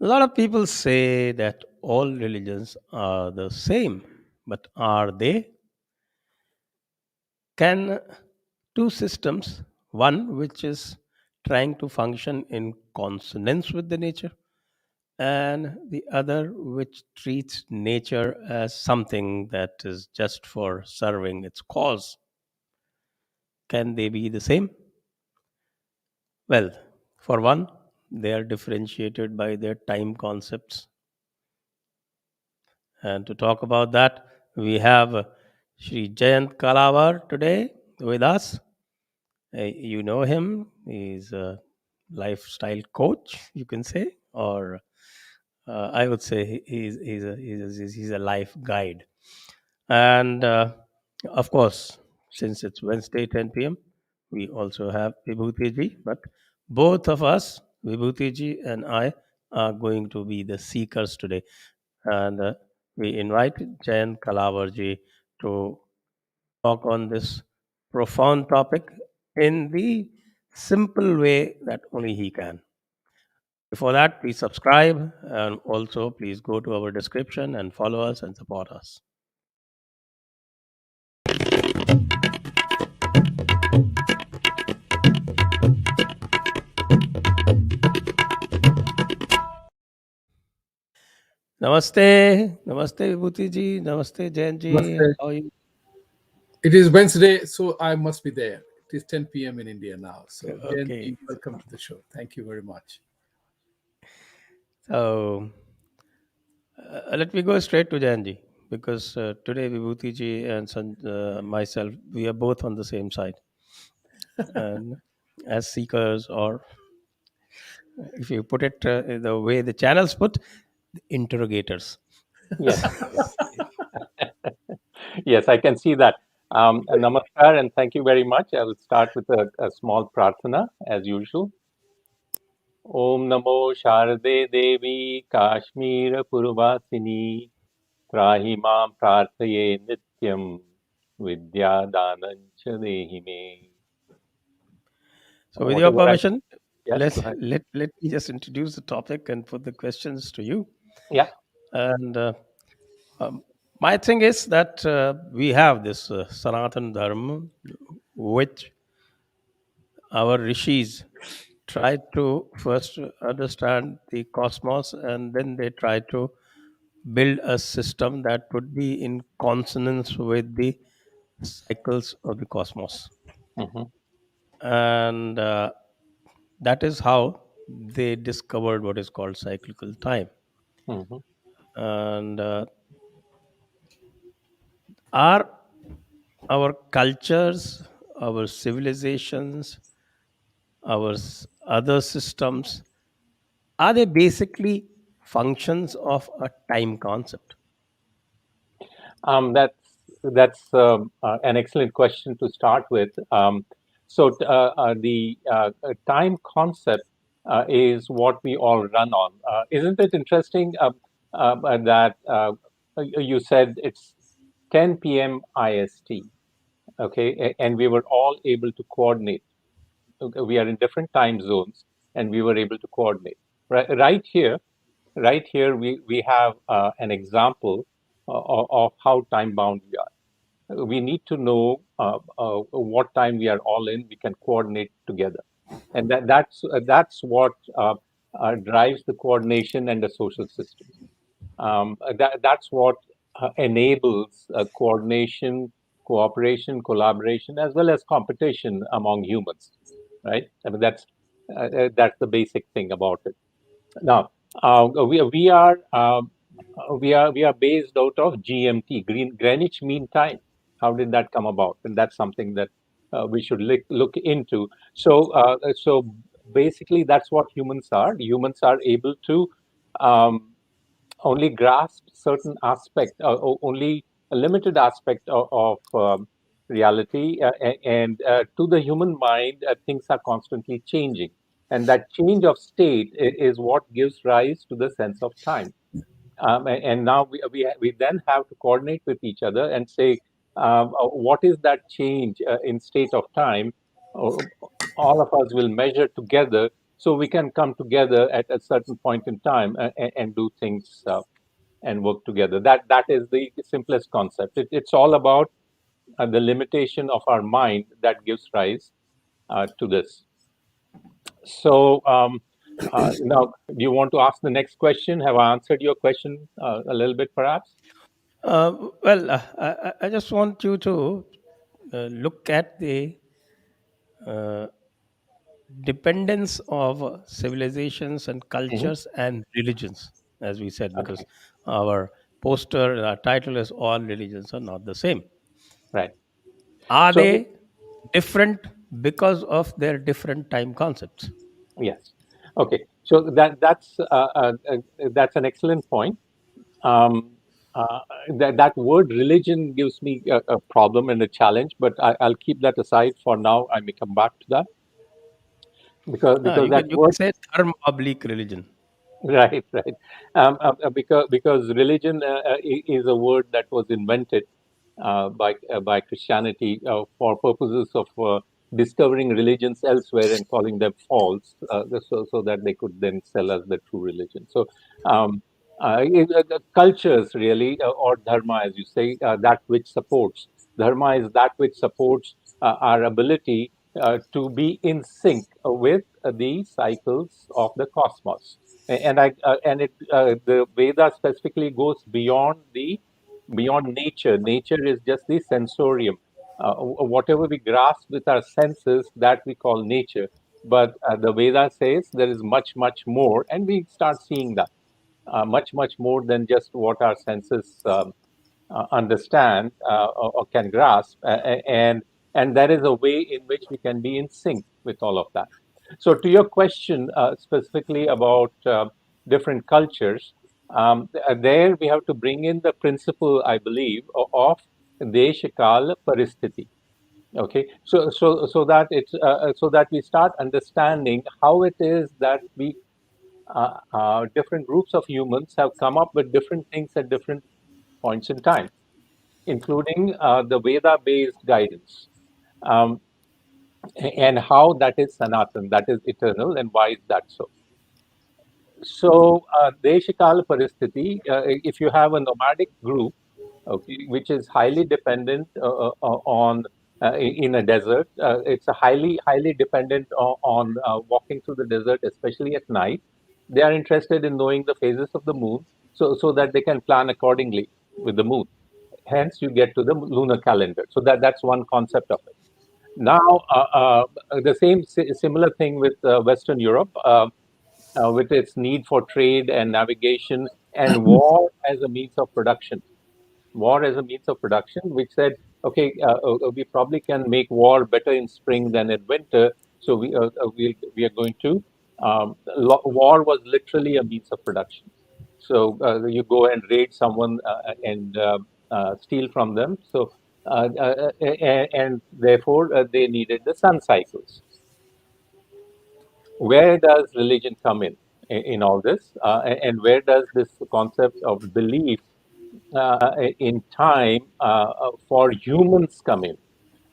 A lot of people say that all religions are the same, but are they? Can two systems, one which is trying to function in consonance with the nature, and the other which treats nature as something that is just for serving its cause, can they be the same? Well, for one, they are differentiated by their time concepts. And to talk about that, we have Sri Jayant Kalawar today with us. You know him. He's a lifestyle coach, you can say, or I would say he's a life guide. And of course, since it's Wednesday, 10 p.m., we also have Vibhuti Ji. But both of us, Vibhuti Ji and I, are going to be the seekers today. And we invite Jayant Kalawar Ji to talk on this profound topic in the simple way that only he can. Before that, please subscribe and also please go to our description and follow us and support us. Namaste, Namaste Vibhuti ji, Namaste Jain ji. Namaste. How are you? It is Wednesday, so I must be there. It is 10 p.m. in India now. So, Okay, Jayant, welcome to the show. Thank you very much. so let me go straight to Jain ji because today Vibhuti ji and myself, we are both on the same side. And as seekers, or if you put it the way the channels put, interrogators. Yes, yes, yes, I can see that. Namaskar and thank you very much. I will start with a small prarthana as usual. Om Namo Sharade Devi Kashmir Purvasini Trahi Mam Prarthaye Nityam Vidya Danancha Dehime. So, with your Whatever I, permission, yes, go let ahead. let me just introduce the topic and put the questions to you. Yeah. And um, my thing is that we have this Sanatan Dharma, which our rishis tried to first understand the cosmos, and then they tried to build a system that would be in consonance with the cycles of the cosmos. Mm-hmm, And that is how they discovered what is called cyclical time. mm-hmm. And are our cultures, our civilizations, our other systems, are they basically functions of a time concept? Um, that's that's an excellent question to start with. The time concept is what we all run on. Isn't it interesting that you said it's 10 p.m. IST, okay, and we were all able to coordinate. Okay, we are in different time zones, and we were able to coordinate. Right here, we have an example of how time bound we are. We need to know what time we are all in. We can coordinate together, and that's what drives the coordination and the social systems. That's what enables coordination, cooperation, collaboration, as well as competition among humans. Right? I mean, that's the basic thing about it. Now, we are based out of GMT, Greenwich Mean Time. How did that come about? And that's something that we should look into. So basically, that's what humans are. Humans are able to um, only grasp certain aspect, only a limited aspect of reality, and to the human mind, things are constantly changing, and that change of state is what gives rise to the sense of time. And now we then have to coordinate with each other and say, what is that change in state of time? Uh, all of us will measure together so we can come together at a certain point in time and do things and work together. That is the simplest concept. It's all about the limitation of our mind that gives rise to this. So now, do you want to ask the next question? Have I answered your question a little bit, perhaps? I just want you to look at the uh, dependence of civilizations and Hmm. cultures and religions, as we said, because Okay, our poster, our title is All Religions Are Not the Same. right. Are So they different because of their different time concepts? yes, okay. So that's an excellent point. Um, uh, that word religion gives me a problem and a challenge, but I'll keep that aside for now. I may come back to that because You that can word. say term oblique religion. Right, right. Because religion is a word that was invented by Christianity for purposes of discovering religions elsewhere and calling them false, so that they could then sell us the true religion. So, cultures really, or dharma, as you say, that which supports. Dharma is that which supports our ability to be in sync with the cycles of the cosmos. The Veda specifically goes beyond nature. Nature is just the sensorium. Whatever we grasp with our senses, that we call nature. But the Veda says there is much, much more, and we start seeing that much, much more than just what our senses understand or can grasp, and there is a way in which we can be in sync with all of that. So, to your question specifically about different cultures, there we have to bring in the principle, I believe, of deshakal paristhiti. Okay, so that we start understanding how it is that we different groups of humans have come up with different things at different points in time, including the Veda-based guidance, um, and how that is Sanatan, that is eternal, and why is that so? So, Deshikala Paristhiti, if you have a nomadic group, okay, which is highly dependent on in a desert, it's a highly dependent on walking through the desert, especially at night. They are interested in knowing the phases of the moon, so that they can plan accordingly with the moon. Hence, you get to the lunar calendar. So that's one concept of it. Now, the similar thing with Western Europe, with its need for trade and navigation and war as a means of production. War as a means of production, which said, okay, we probably can make war better in spring than in winter. So we are going to. War was literally a means of production. So you go and raid someone and steal from them. So and therefore they needed the sun cycles. Where does religion come in all this, and where does this concept of belief in time for humans come in?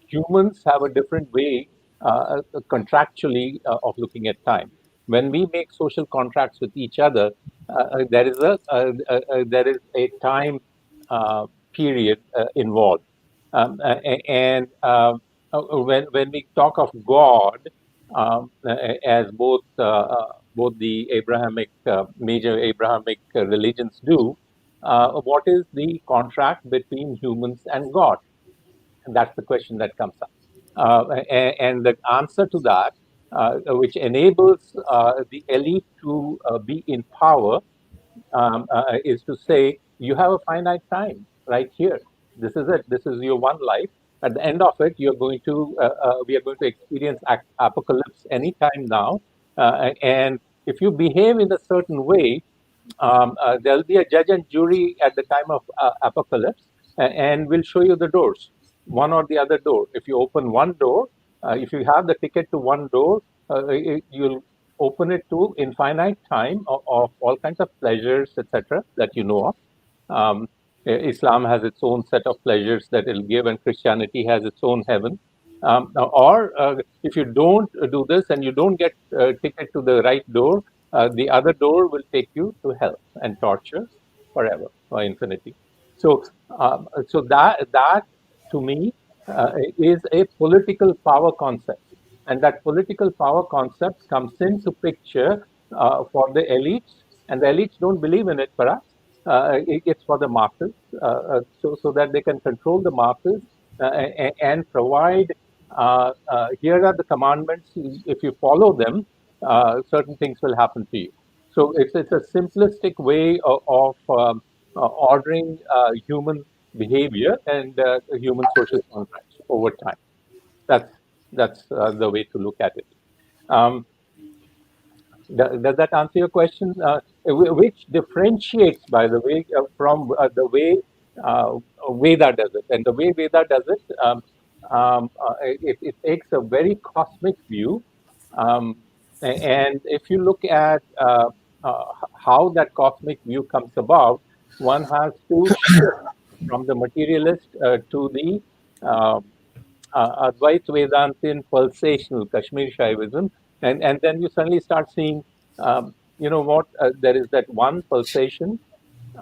Humans have a different way contractually of looking at time. When we make social contracts with each other, there is a time uh, period involved, and when we talk of God, as both the Abrahamic major Abrahamic religions do, what is the contract between humans and God? And that's the question that comes up. And the answer to that, which enables the elite to be in power, is to say you have a finite time right here. This is it. This is your one life. At the end of it, we are going to experience apocalypse anytime now. And if you behave in a certain way, there'll be a judge and jury at the time of apocalypse, and we'll show you the doors, one or the other door. If you open one door, if you have the ticket to one door, you'll open it to infinite time of all kinds of pleasures, etc., that you know of. Islam has its own set of pleasures that it'll give, and Christianity has its own heaven. Or if you don't do this and you don't get ticket to the right door, the other door will take you to hell and torture forever or infinity. So, so that to me is a political power concept, and that political power concept comes into picture for the elites, and the elites don't believe in it. Perhaps it's for the masses, so that they can control the masses and provide. Here are the commandments. If you follow them, certain things will happen to you. So it's a simplistic way of ordering human behavior and human social contracts over time. That's that's the way to look at it. Um, does that answer your question? Which differentiates, by the way, from the way uh, Veda does it. And the way Veda does it, it takes a very cosmic view. Um, and if you look at how that cosmic view comes about, one has to shift from the materialist to the um, Advait Vedantin pulsational Kashmir Shaivism, and then you suddenly start seeing, you know what, there is that one pulsation,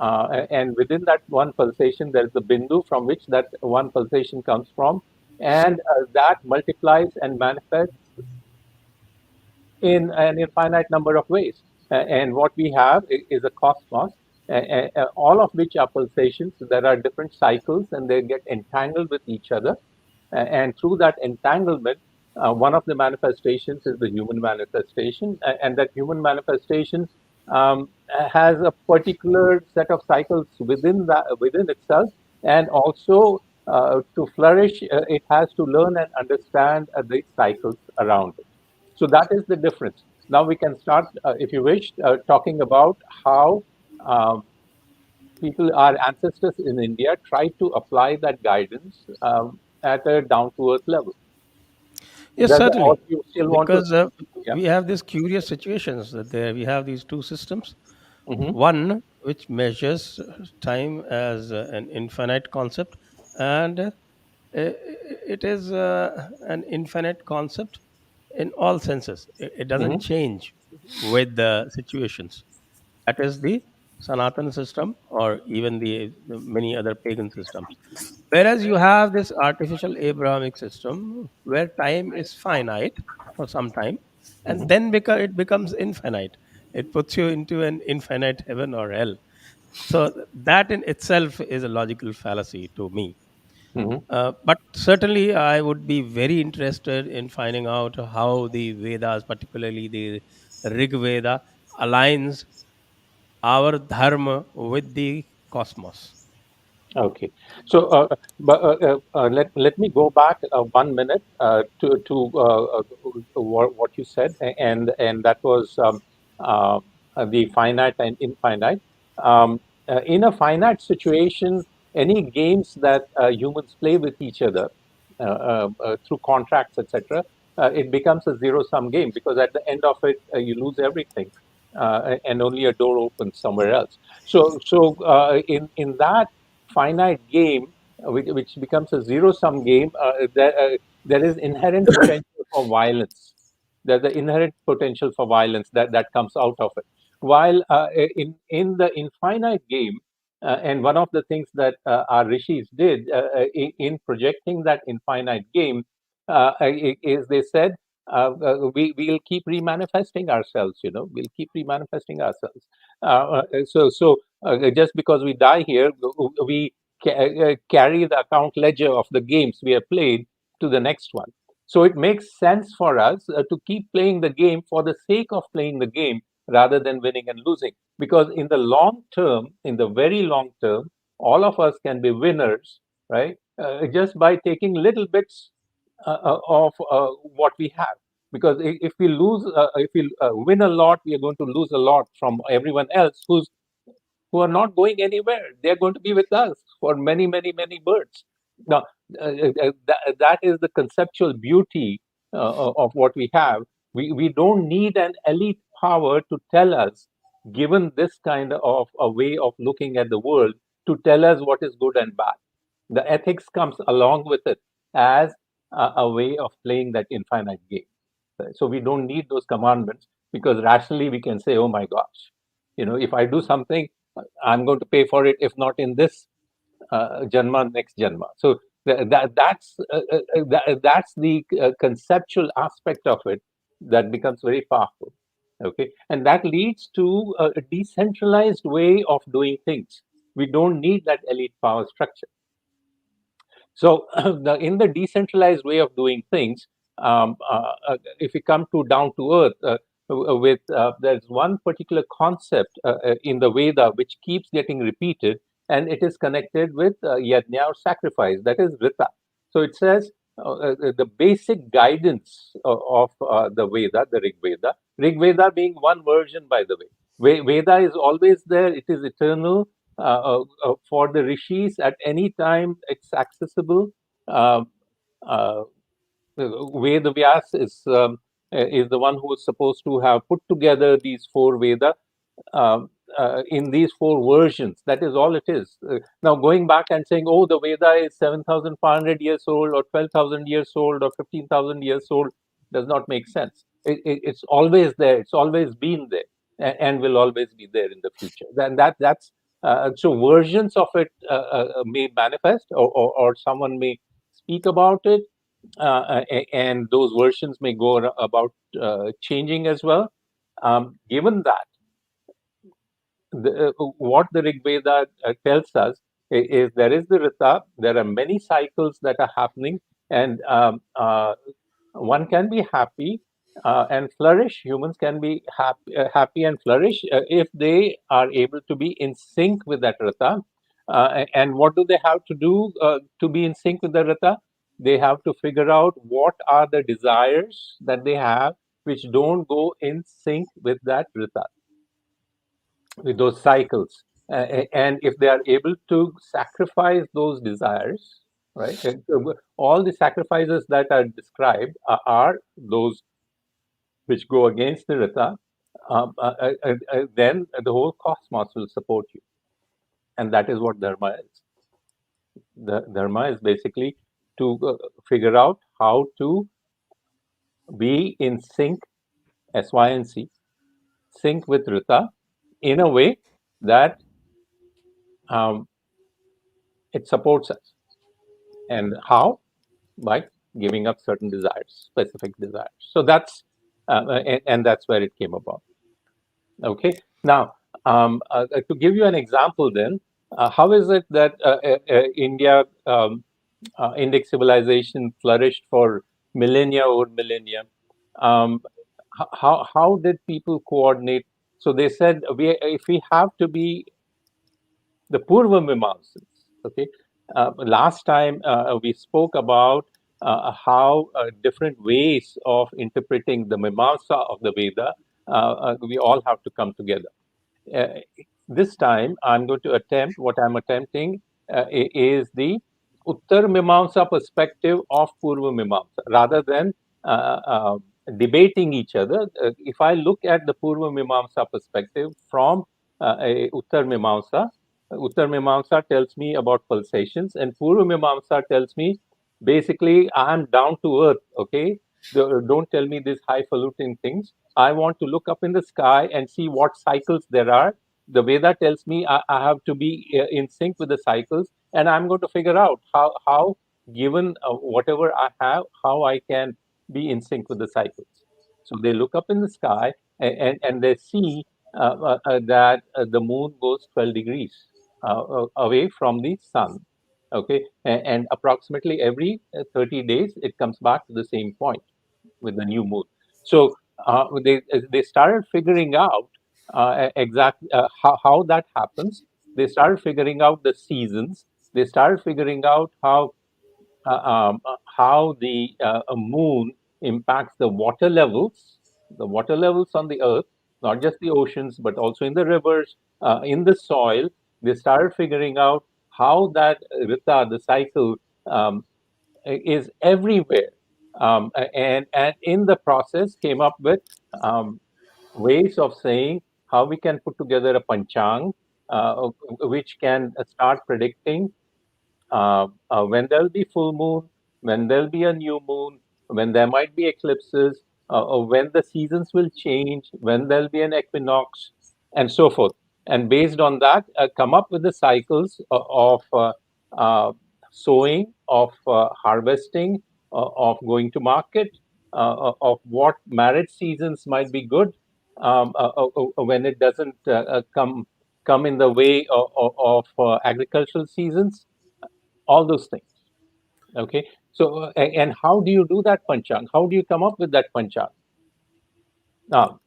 and within that one pulsation, there is the bindu from which that one pulsation comes from, and that multiplies and manifests in an infinite number of ways. And what we have is a cosmos, all of which are pulsations. There are different cycles, and they get entangled with each other. And through that entanglement, one of the manifestations is the human manifestation, and that human manifestation has a particular set of cycles within itself, and also to flourish, it has to learn and understand the cycles around it. So that is the difference. Now we can start, if you wish, talking about how um, people, our ancestors in India, tried to apply that guidance at a down to earth level. Yes, Or certainly, you still want to? because Yeah. we have these curious situations that there we have these two systems. Hmm. One which measures time as an infinite concept, and it is an infinite concept in all senses. It doesn't Hmm. change with the situations. That is the Sanatan system, or even the many other pagan systems. Whereas you have this artificial Abrahamic system where time is finite for some time, and Hmm. then it becomes infinite. It puts you into an infinite heaven or hell. So that in itself is a logical fallacy to me. Hmm. But certainly, I would be very interested in finding out how the Vedas, particularly the Rig Veda, aligns our dharma with the cosmos. Okay. So, let me go back 1 minute to what you said, and that was uh, the finite and infinite. In a finite situation, any games that humans play with each other through contracts, etc., it becomes a zero-sum game, because at the end of it, you lose everything, and only a door opens somewhere else. So, in that finite game, which becomes a zero-sum game, there is inherent potential for violence. There's the inherent potential for violence that comes out of it. While in the infinite game, and one of the things that our rishis did in projecting that infinite game is they said, we'll keep remanifesting ourselves. We'll keep remanifesting ourselves. So just because we die here, we carry the account ledger of the games we have played to the next one. So it makes sense for us to keep playing the game for the sake of playing the game, rather than winning and losing. Because in the long term, in the very long term, all of us can be winners, right? Just by taking little bits of what we have. Because if we if we win a lot, we are going to lose a lot from everyone else who are not going anywhere. They're going to be with us for many, many, many birds. Now, that is the conceptual beauty of what we have. We don't need an elite power to tell us, given this kind of a way of looking at the world, to tell us what is good and bad. The ethics comes along with it, as a way of playing that infinite game. So we don't need those commandments, because rationally we can say, oh my gosh, if I do something, I'm going to pay for it, if not in this janma, next janma. So that's the conceptual aspect of it that becomes very powerful. Okay, and that leads to a decentralized way of doing things. We don't need that elite power structure. So, in the decentralized way of doing things, if we come to down to earth, with there's one particular concept in the Veda which keeps getting repeated, and it is connected with yajna, or sacrifice. That is Rita. So it says the basic guidance of the Veda, the Rig Veda. Rig Veda being one version, by the way. Veda is always there. It is eternal, for the rishis at any time. It's accessible. Um, uh, Ved Vyas is the one who is supposed to have put together these four Veda, um, in these four versions. That is all it is. Now, going back and saying, oh, the Veda is 7,500 years old, or 12,000 years old, or 15,000 years old, does not make sense. It's always there. It's always been there, and will always be there in the future. Then that's so versions of it may manifest, or someone may speak about it, and those versions may go about changing as well. Given that, what the Rig Veda tells us is there is the Rita, there are many cycles that are happening, and one can be happy and flourish. Humans can be happy and flourish if they are able to be in sync with that Rita. And what do they have to do to be in sync with the Rita? They have to figure out what are the desires that they have which don't go in sync with that Rita, with those cycles. And if they are able to sacrifice those desires, right? All the sacrifices that are described are those which go against the Rita. Then the whole cosmos will support you. And that is what Dharma is. The Dharma is basically to figure out how to be in sync, SY and C, sync with Rita, in a way that um, it supports us. And how? By giving up certain desires, specific desires. So that's and that's where it came about. Okay. Now, to give you an example, then, how is it that India, Indic civilization flourished for millennia over millennia? Um, how did people coordinate? So they said, if we have to be the Purva Mimamsas. Okay, last time we spoke about how different ways of interpreting the Mimamsa of the Veda, we all have to come together. Uh, this time, I'm going to attempt, what I'm attempting is the Uttar Mimamsa perspective of Purva Mimamsa, rather than debating each other. If I look at the Purva Mimamsa perspective from a Uttar Mimamsa tells me about pulsations, and Purva Mimamsa tells me basically I'm down to earth. Okay, don't tell me these highfalutin things. I want to look up in the sky and see what cycles there are. The Veda tells me I have to be in sync with the cycles, and I'm going to figure out how given whatever I have, how I can be in sync with the cycles. So they look up in the sky, and they see that the moon goes 12 degrees away from the sun. Okay, and approximately every 30 days it comes back to the same point with the new moon. So they started figuring out exactly how that happens. They started figuring out the seasons. They started figuring out how the moon impacts the water levels on the earth, not just the oceans, but also in the rivers, in the soil. They started figuring out how that Rita, the cycle, is everywhere. And in the process came up with um, ways of saying how we can put together a panchang, which can start predicting when there will be full moon, when there'll be a new moon, when there might be eclipses, or when the seasons will change, when there'll be an equinox, and so forth. And based on that, come up with the cycles of uh, sowing, of harvesting, of going to market, of what marriage seasons might be good, when it doesn't come in the way of agricultural seasons, all those things. Okay, so and how do you do that panchang? How do you come up with that panchang? Now,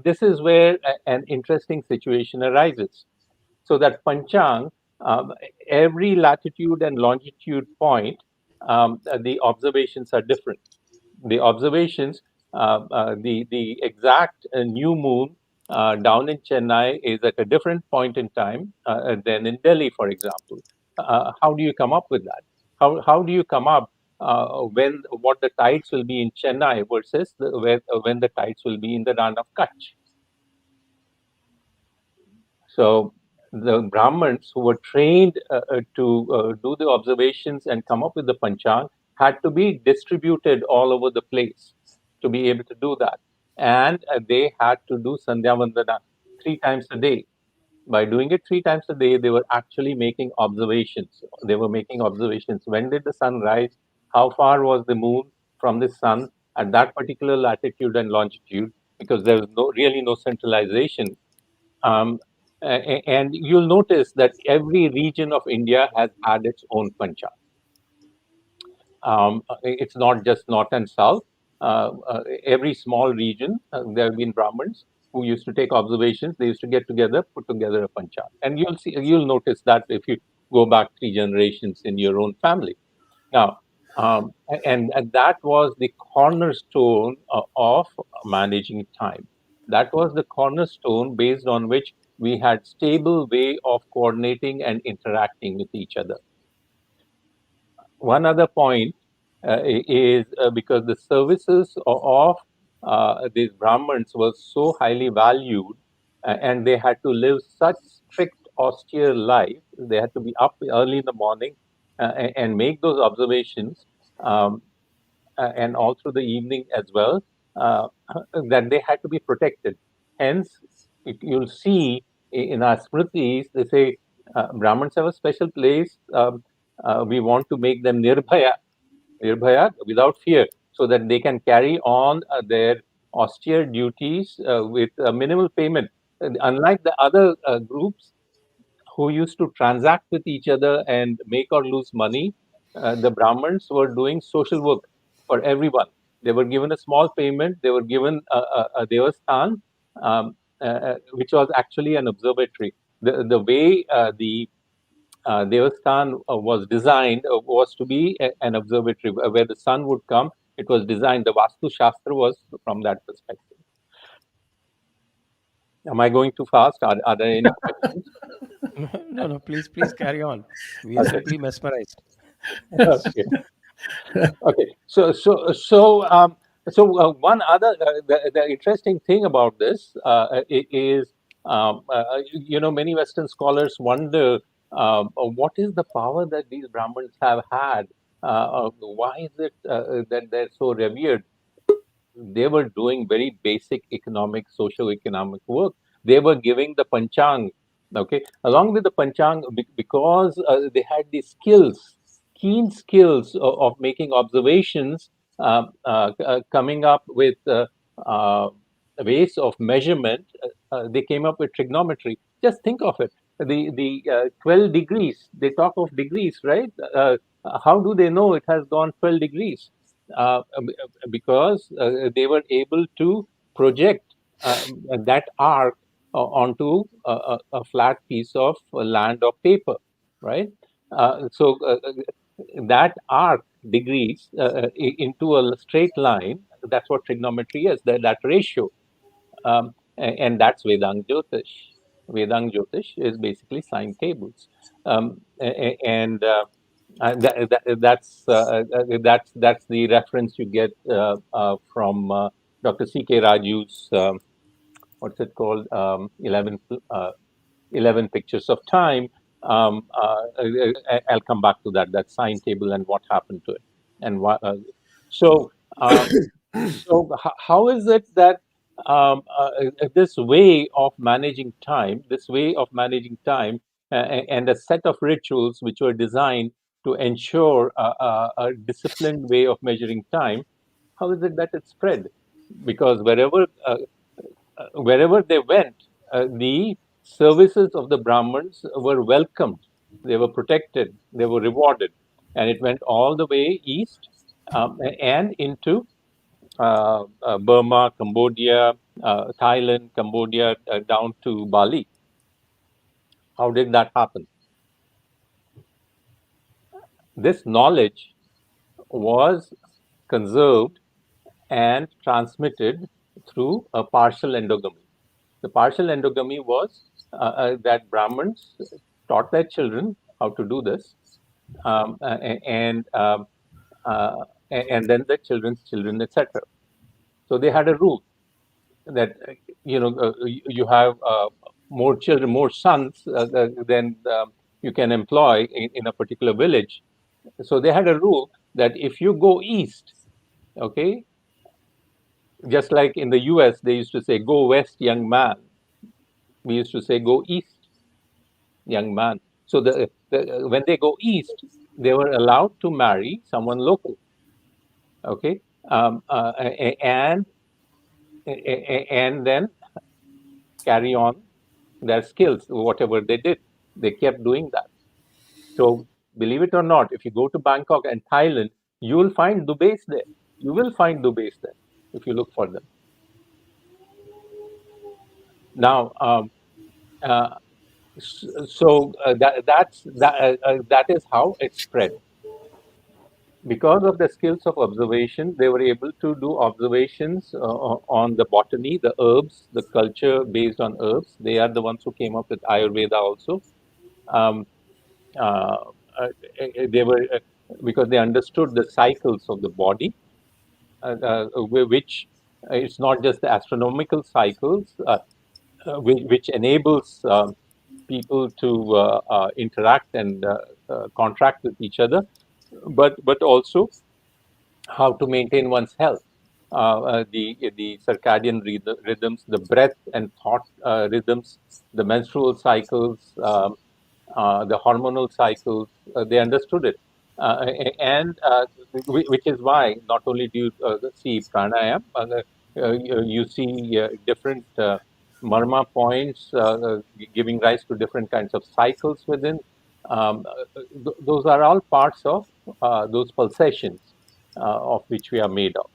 this is where an interesting situation arises. So that panchang, um, every latitude and longitude point, the observations are different. The observations, the exact new moon down in Chennai is at a different point in time than in Delhi, for example. How do you come up with that? How do you come up when what the tides will be in Chennai versus when the tides will be in the Ran of Kutch? So the Brahmins who were trained to do the observations and come up with the panchang had to be distributed all over the place to be able to do that. And they had to do Sandhya Vandana 3 times a day. By doing it 3 times a day, they were actually making observations. They were making observations. When did the sun rise? How far was the moon from the sun at that particular latitude and longitude? Because there was really no centralization. um, and you'll notice that every region of India has had its own panchang. It's not just north and south. Every small region, there have been Brahmins who used to take observations. They used to get together, put together a panchang, and you'll notice that if you go back 3 generations in your own family. Now, and that was the cornerstone of managing time. That was the cornerstone based on which we had stable way of coordinating and interacting with each other. One other point is because the services of these Brahmins were so highly valued, and they had to live such strict, austere life. They had to be up early in the morning and make those observations, um, and all through the evening as well, uh, that they had to be protected. Hence, you'll see in our smritis, they say Brahmins have a special place. We want to make them nirbhaya, without fear, so that they can carry on their austere duties with minimal payment. Unlike the other groups who used to transact with each other and make or lose money, the Brahmins were doing social work for everyone. They were given a small payment, they were given a devasthan, which was actually an observatory. The way the Devasthan was designed was to be an observatory where the sun would come. It was designed, the Vastu Shastra was from that perspective. Am I going too fast? Are there any questions? No, no, please carry on. We are Okay. simply mesmerized. Okay. Okay. So one other the interesting thing about this is many Western scholars wonder what is the power that these Brahmins have had. Why is it that they're so revered? They were doing very basic economic, socio-economic work. They were giving the panchang, okay, along with the panchang, because they had the skills, keen skills of making observations, coming up with ways of measurement. They came up with trigonometry. Just think of it. The 12 degrees. They talk of degrees, right? How do they know it has gone 12 degrees? Because they were able to project that arc onto a flat piece of land or paper, right? So that arc degrees into a straight line. That's what trigonometry is. That ratio, and that's Vedang Jyotish. Vedang Jyotish is basically sine tables, and that's the reference you get from Dr. C.K. Raju's what's it called 11 pictures of time. I'll come back to that, that sign table and what happened to it. And what, so, um, how is it that this way of managing time, and a set of rituals which were designed to ensure a disciplined way of measuring time, how is it that it spread? Because wherever they went, the services of the Brahmins were welcomed, they were protected, they were rewarded, and it went all the way east, and into Burma, Cambodia, Thailand, Cambodia, down to Bali. How did that happen? This knowledge was conserved and transmitted through a partial endogamy. The partial endogamy was that Brahmins taught their children how to do this, um, uh, and um, uh, and then the children's children, etc. So they had a rule that you have more children, more sons than you can employ in a particular village. So they had a rule that if you go east, okay, just like in the US, they used to say, "Go west, young man." We used to say, "Go east, young man." So when they go east, they were allowed to marry someone local, okay, and and then carry on their skills, whatever they did. They kept doing that. So believe it or not, if you go to Bangkok and Thailand, you will find Dubais there. You will find Dubais there if you look for them. Now, uh, that is how it spread. Because of the skills of observation, they were able to do observations on the botany, the herbs, the culture based on herbs. They are the ones who came up with Ayurveda also. Um, uh, they were because they understood the cycles of the body, which it's not just the astronomical cycles, which enables people to interact and contract with each other, but also how to maintain one's health. The circadian rhythms, the breath and thought rhythms, the menstrual cycles, the hormonal cycles. They understood it, which is why not only do you see pranayam, you see different marma points giving rise to different kinds of cycles within. Those are all parts of those pulsations of which we are made of.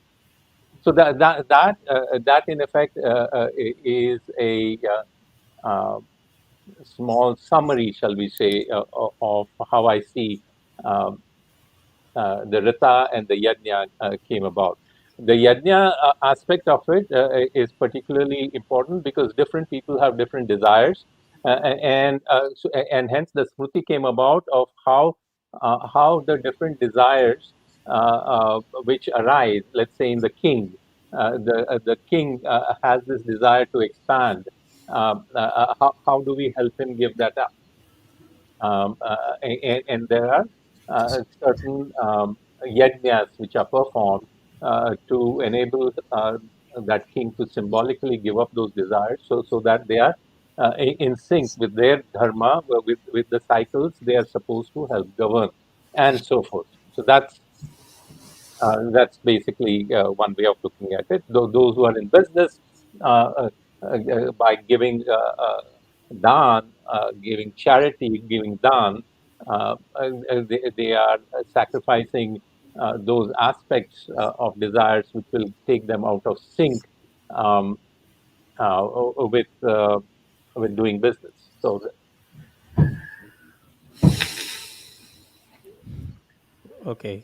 So that in effect is a small summary, shall we say, of how I see um, the Rita and the Yajna came about. The Yajna aspect of it is particularly important because different people have different desires, and hence the Smriti came about of how the different desires which arise. Let's say in the king, the king has this desire to expand. How do we help him give that up? And there are certain yajnas which are performed to enable that king to symbolically give up those desires, so that they are in sync with their dharma, with the cycles they are supposed to help govern, and so forth. So that's basically one way of looking at it. Those who are in business, by giving dan, giving charity, giving dan, they are sacrificing those aspects of desires which will take them out of sync um, with doing business. So Okay.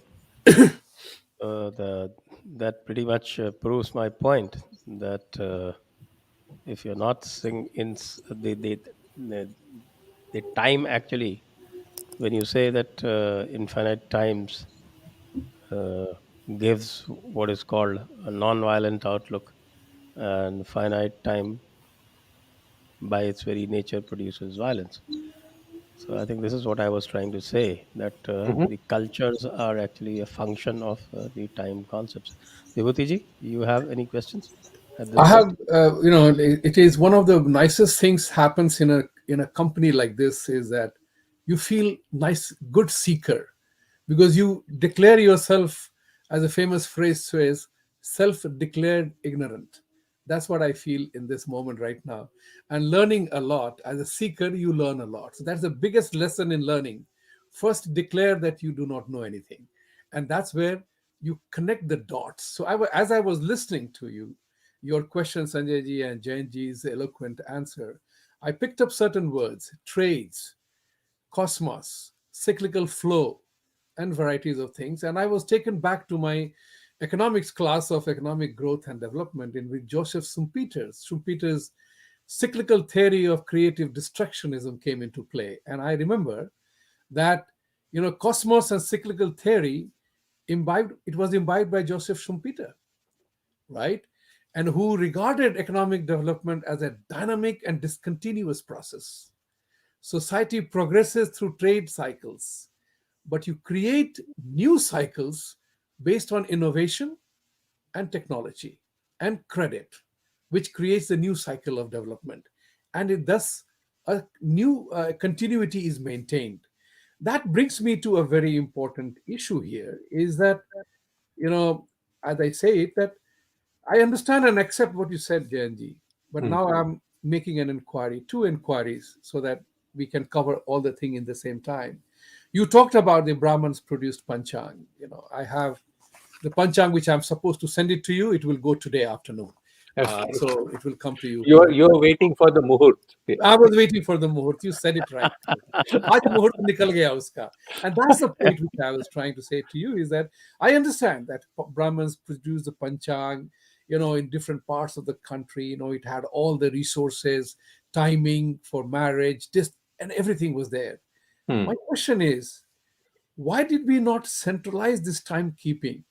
The that pretty much proves my point that if you're not the time actually, when you say that infinite times uh, gives what is called a non-violent outlook, and finite time by its very nature produces violence. So I think this is what I was trying to say, that Mhm. the cultures are actually a function of the time concepts. Vibhuti, you have any questions at this I point? have, it is one of the nicest things happens in a company like this is that you feel nice, good seeker, because you declare yourself, as a famous phrase says, self-declared ignorant. That's what I feel in this moment right now, and learning a lot. As a seeker, you learn a lot. So that's the biggest lesson in learning. First, declare that you do not know anything, and that's where you connect the dots. So as I was listening to you, your question, Sanjay ji, and Jain ji's eloquent answer, I picked up certain words: trades, cosmos, cyclical flow, and varieties of things. And I was taken back to my economics class of economic growth and development, in which Joseph Schumpeter's cyclical theory of creative destructionism came into play. And I remember that, cosmos and cyclical theory was imbibed by Joseph Schumpeter, right? And who regarded economic development as a dynamic and discontinuous process. Society progresses through trade cycles, but you create new cycles based on innovation and technology and credit, which creates a new cycle of development. And it thus a new continuity is maintained. That brings me to a very important issue here is that, you know, as I say it, that I understand and accept what you said, JNG, but Mm. now I'm making an inquiry, two inquiries, so that we can cover all the thing in the same time. You talked about the Brahmins produced panchang. I have the panchang which I'm supposed to send it to you. It will go today afternoon, Okay. so it will come to you You're today. you're waiting for the muhurt. Yeah. I was waiting for the muhurt. You said it right. आज मुहूर्त निकल गया उसका. And that's the point which I was trying to say to you is that I understand that Brahmins produce the panchang, in different parts of the country. It had all the resources, timing for marriage, just and everything was there. Hmm. My question is, why did we not centralize this timekeeping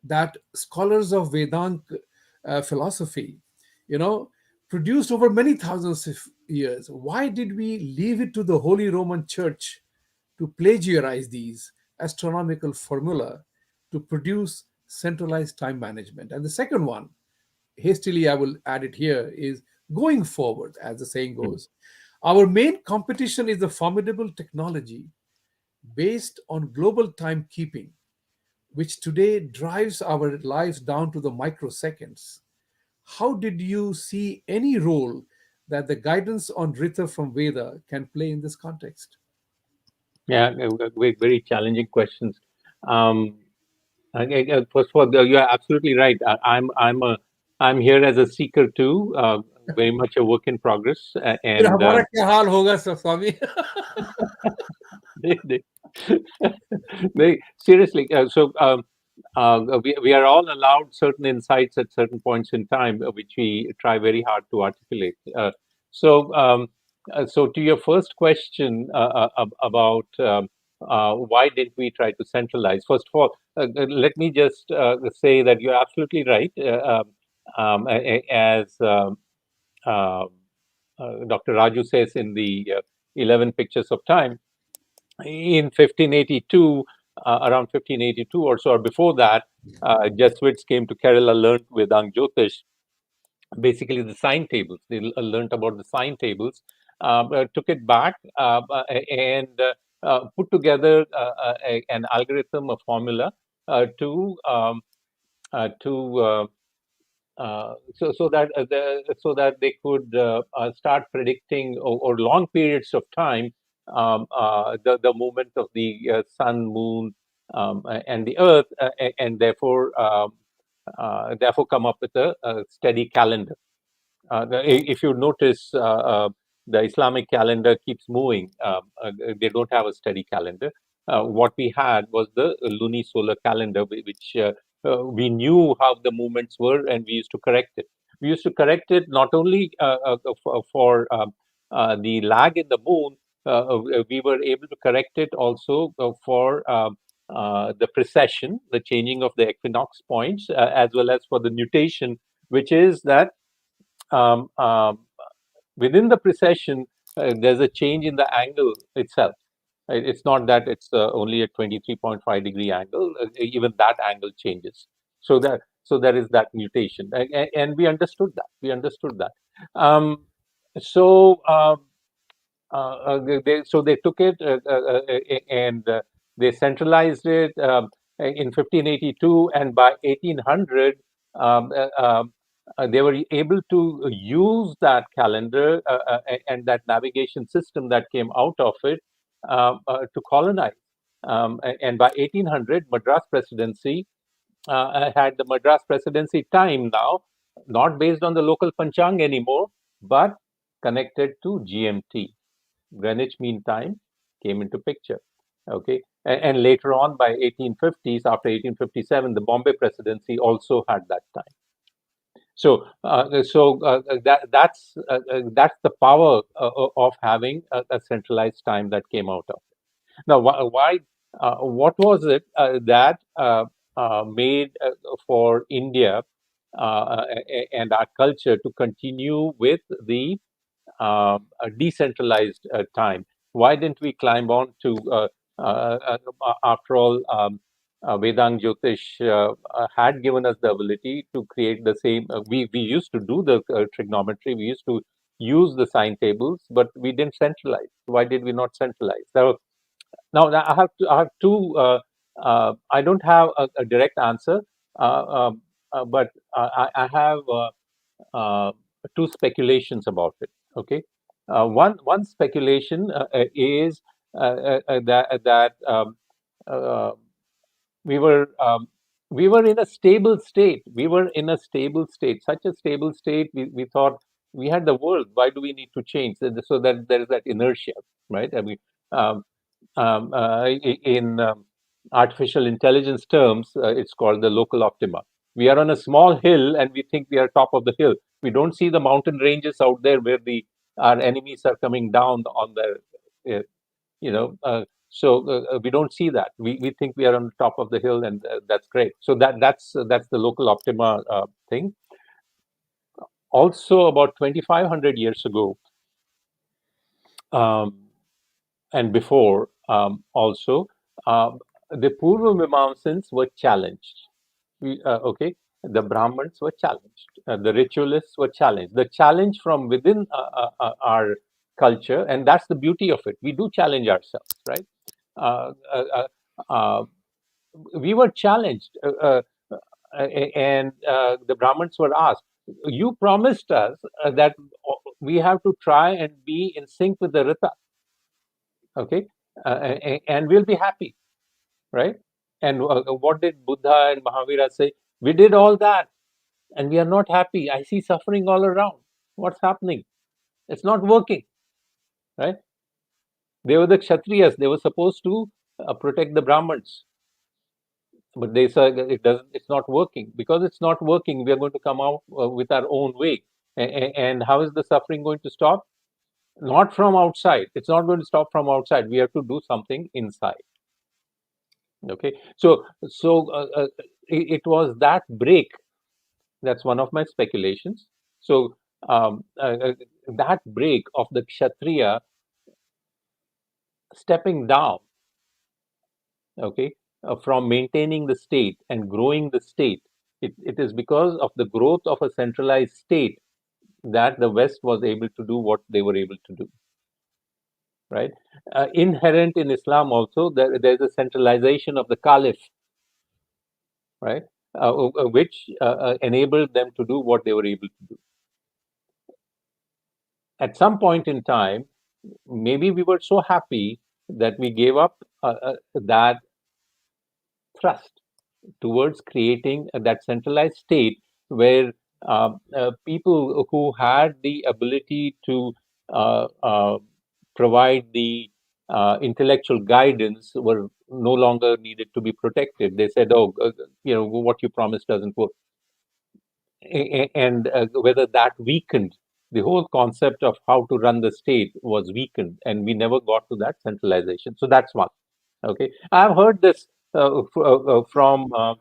that scholars of Vedant philosophy, you know, produced over many thousands of years? Why did we leave it to the Holy Roman Church to plagiarize these astronomical formula to produce centralized time management? And the second one, hastily I will add it here, is going forward, as the saying Hmm. goes. Our main competition is the formidable technology based on global timekeeping, which today drives our lives down to the microseconds. How did you see any role that the guidance on Rita from Veda can play in this context? Yeah, very challenging questions. Um, First of all, you're absolutely right. I'm here as a seeker too, very much a work in progress, फिर and हमारा क्या हाल होगा स्वामी? they, seriously. We are all allowed certain insights at certain points in time, which we try very hard to articulate. So, so to your first question about why did we try to centralize? First of all, let me just say that you're absolutely right. As uh, Dr. Raju says in the 11 Pictures of Time, in 1582, around 1582 or so, or before that, Jesuits came to Kerala, learned Vedang Jyotish, basically the sign tables. They learned about the sign tables, took it back, and put together an algorithm, a formula to so that they could start predicting over long periods of time the movement of the sun, moon, and the earth, and therefore come up with a steady calendar. If you notice, the Islamic calendar keeps moving. They don't have a steady calendar. What we had was the luni-solar calendar, which we knew how the movements were, and we used to correct it. We used to correct it not only for the lag in the moon. We were able to correct it also for the precession, the changing of the equinox points, as well as for the nutation, which is that um, um, within the precession, there's a change in the angle itself. It's not that it's only a 23.5-degree angle. Even that angle changes. So there is that mutation, and we understood that. We understood that. Um, so. So they took it and they centralized it in 1582, and by 1800 um, uh, um, they were able to use that calendar and that navigation system that came out of it to colonize. And by 1800, Madras Presidency had the Madras Presidency time now, not based on the local panchang anymore, but connected to GMT. Greenwich Mean Time came into picture. Okay, and later on by 1850s, after 1857, the Bombay Presidency also had that time. That's the power of having a centralized time that came out of it. Now, why? What was it that made for India and our culture to continue with the a decentralized time? Why didn't we climb on to, after all, Vedang Jyotish had given us the ability to create the same. We used to do the trigonometry, we used to use the sine tables, but we didn't centralize. Why did we not centralize? So now I have two. I don't have a direct answer, but I have uh, two speculations about it. Okay, one speculation is that uh, we were um, we were in a stable state. We were in a stable state, such a stable state. We thought we had the world. Why do we need to change? So that there is that inertia, right? I mean, um, in artificial intelligence terms, it's called the local optima. We are on a small hill and we think we are top of the hill. We don't see the mountain ranges out there where our enemies are coming down on the, you know. We don't see that. We think we are on the top of the hill, and that's great. So that's the local optima thing. Also, about 2,500 years ago, um, and before also, the Purva Mimamsans were challenged. Okay, the Brahmins were challenged, the ritualists were challenged. The challenge from within our culture, and that's the beauty of it. We do challenge ourselves, right? Uh, uh, uh, uh, we were challenged, and the Brahmins were asked, "You promised us that we have to try and be in sync with the Rita, okay, and we'll be happy, right?" And what did Buddha and Mahavira say? We did all that, and we are not happy. I see suffering all around. What's happening? It's not working, right? They were the Kshatriyas. They were supposed to protect the Brahmins, but they said it doesn't. It's not working. Because it's not working, we are going to come out with our own way. And how is the suffering going to stop? Not from outside. It's not going to stop from outside. We have to do something inside. Okay, so it was that break. That's one of my speculations. So that break of the Kshatriya stepping down, okay, from maintaining the state and growing the state, it is because of the growth of a centralized state that the West was able to do what they were able to do, right? Inherent in Islam also, there's a centralization of the Caliph, right? Which enabled them to do what they were able to do. At some point in time, maybe we were so happy that we gave up that thrust towards creating that centralized state where people who had the ability to uh, uh, provide the intellectual guidance were no longer needed to be protected. They said, "Oh, what you promised doesn't work," and whether that weakened the whole concept of how to run the state was weakened, and we never got to that centralization. So that's one. Okay, I've heard this from uh,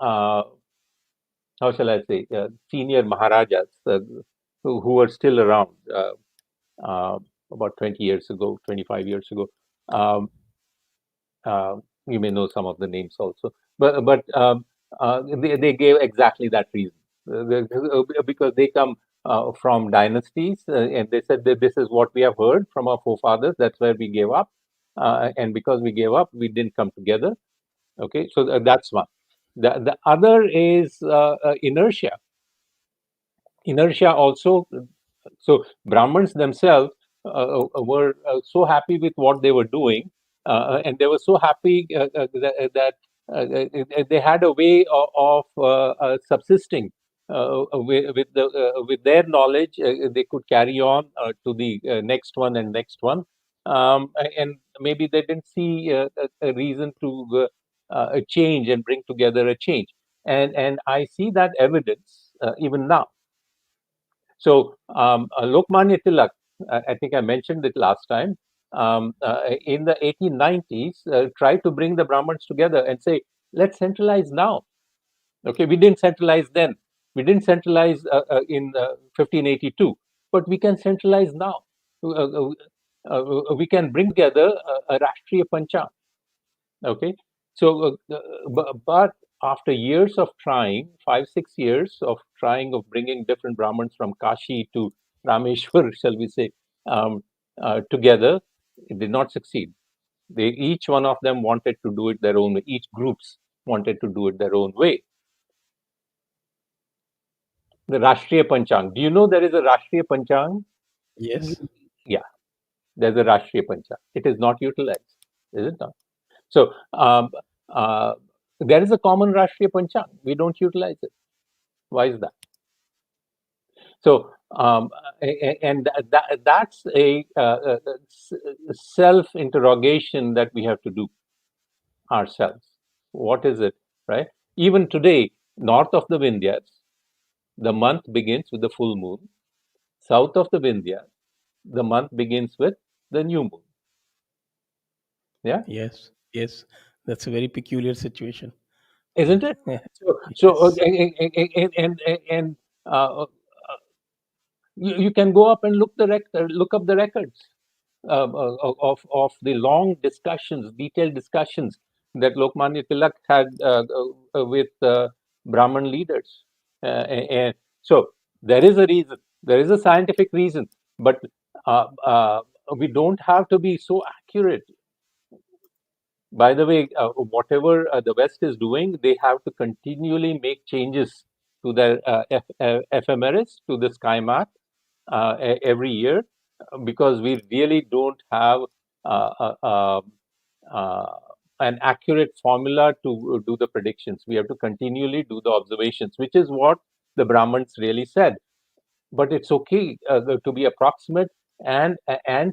how shall I say, senior Maharajas who are still around. Uh, about 20 years ago, 25 years ago. Um, uh, you may know some of the names also, but they gave exactly that reason. Because they come from dynasties, and they said that this is what we have heard from our forefathers. That's where we gave up, and because we gave up, we didn't come together. Okay, so that's one. The other is inertia. Inertia also. So Brahmins themselves were so happy with what they were doing, and they were so happy that they had a way of subsisting with their knowledge. They could carry on to the next one and next one, and maybe they didn't see a reason to change and bring together a change. And I see that evidence even now. So Lokmanya Tilak, I think I mentioned it last time, in the 1890s, tried to bring the Brahmins together and say, let's centralize now. Okay, we didn't centralize then. We didn't centralize in 1582, but we can centralize now. We can bring together a Rashtriya Panchang. Okay, so but after years of trying, 5 6 years of trying of bringing different Brahmins from Kashi to Rameshwar, shall we say, together, it did not succeed. They each one of them wanted to do it their own way. Each groups wanted to do it their own way. The Rashtriya Panchang. Do you know there is a Rashtriya Panchang? Yes. Yeah, there's a Rashtriya Panchang. It is not utilized, is it not? So uh, there is a common Rashtriya Panchang. We don't utilize it. Why is that? So and that's a self-interrogation that we have to do ourselves. What is it, right? Even today, north of the Vindhyas, the month begins with the full moon. South of the Vindhyas, the month begins with the new moon. Yeah, Yes. Yes. That's a very peculiar situation. isn't it? So Yes. and you can go up and look up the records of the long discussions, detailed discussions that Lokmanya Tilak had with Brahmin leaders. And so there is a reason, there is a scientific reason, but uh, uh, we don't have to be so accurate. By the way, whatever the West is doing, they have to continually make changes to their ephemeris, to the sky map every year, because we really don't have uh, uh, uh, uh, an accurate formula to do the predictions. We have to continually do the observations, which is what the Brahmins really said. But it's okay to be approximate and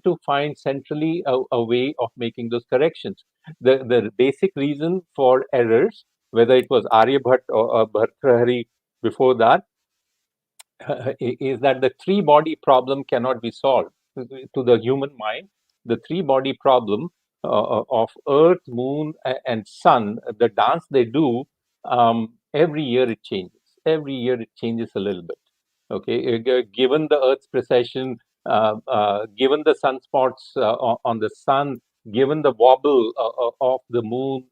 to find centrally a way of making those corrections. The basic reason for errors, whether it was Aryabhat or Bhartrhari before that, is that the three body problem cannot be solved. To the human mind, the three body problem of earth, moon, and sun, the dance they do, every year it changes. Every year it changes a little bit. Okay, given the earth's precession, given the sunspots on the sun, given the wobble of the moon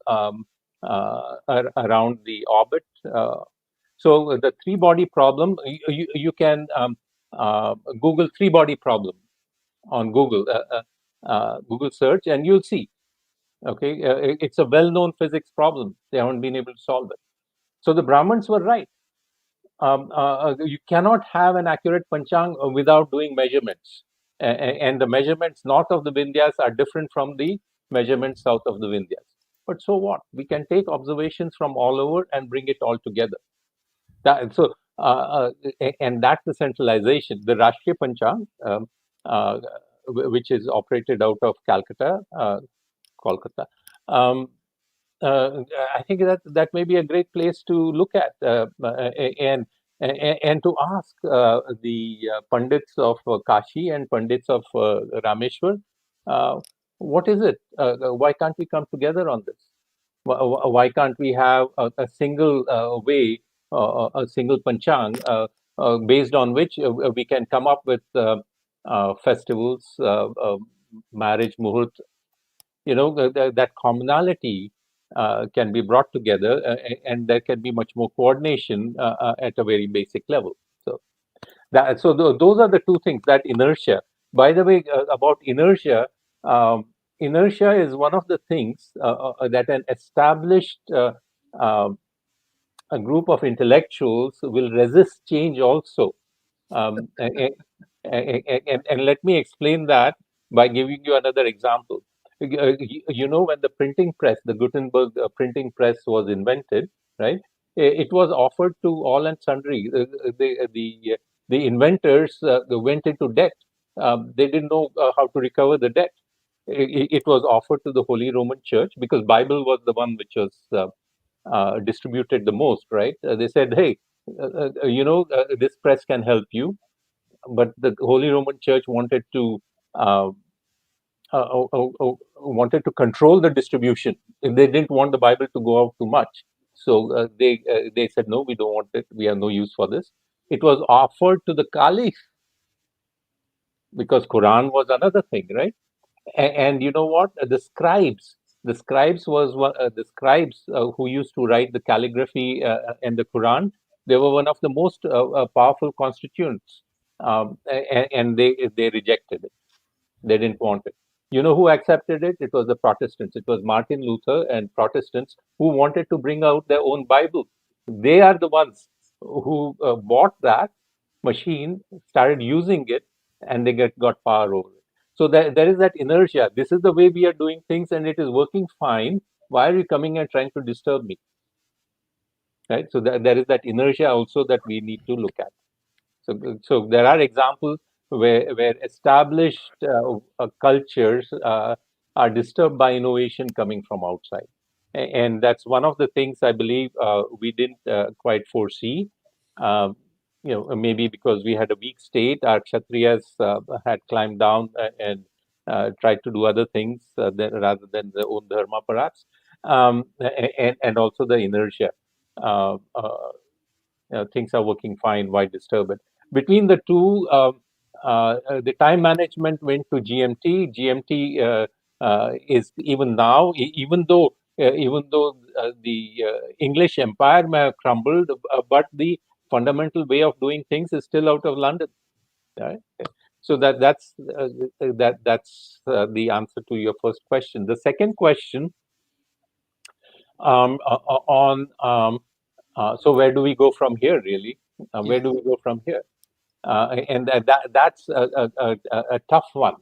around the orbit, so the three body problem, you can Google three body problem on Google search, and you'll see. Okay, it's a well-known physics problem. They haven't been able to solve it. So the Brahmins were right. You cannot have an accurate panchang without doing measurements, and the measurements north of the Vindhyas are different from the measurements south of the Vindhyas. But so what? We can take observations from all over and bring it all together. So, and that's the centralization. The Rashtriya Panchang, uh, which is operated out of Calcutta, Kolkata. Um, uh, I think that may be a great place to look at and to ask the Pandits of Kashi and Pandits of Rameshwar, uh, what is it? Why can't we come together on this? Why can't we have a single way, a single panchang based on which we can come up with festivals, marriage, muhurt, that commonality can be brought together, and there can be much more coordination at a very basic level. So those are the two things. That inertia. By the way, about inertia, inertia is one of the things that an established uh, a group of intellectuals will resist change also. And let me explain that by giving you another example. When the printing press, the Gutenberg printing press was invented, right? It was offered to all and sundry. The inventors went into debt. They didn't know how to recover the debt. It was offered to the Holy Roman Church because Bible was the one which was distributed the most, right? They said, "Hey, this press can help you," but the Holy Roman Church uh, wanted to control the distribution. They didn't want the Bible to go out too much, so they said, "No, we don't want it. We have no use for this." It was offered to the Caliph because Quran was another thing, right? And you know what? The scribes who used to write the calligraphy and the Quran. They were one of the most powerful constituents, and they rejected it. They didn't want it. You know who accepted it? It was the Protestants. It was Martin Luther and Protestants who wanted to bring out their own Bible. They are the ones who bought that machine, started using it, and they got power over it. So there is that inertia. This is the way we are doing things, and it is working fine. Why are you coming and trying to disturb me? Right? So there is that inertia also that we need to look at. So there are examples where established cultures are disturbed by innovation coming from outside, and that's one of the things I believe we didn't quite foresee. Um, Maybe because we had a weak state, our kshatriyas had climbed down and tried to do other things rather than their own dharma, perhaps, and also the inertia. Uh, uh, Things are working fine. Why disturb it? Between the two, the time management went to GMT. GMT is even now, even though the English empire may have crumbled, but the fundamental way of doing things is still out of London. Right? So that's the answer to your first question. The second question on so where do we go from here? Really, where Yes. do we go from here? And that's a tough one.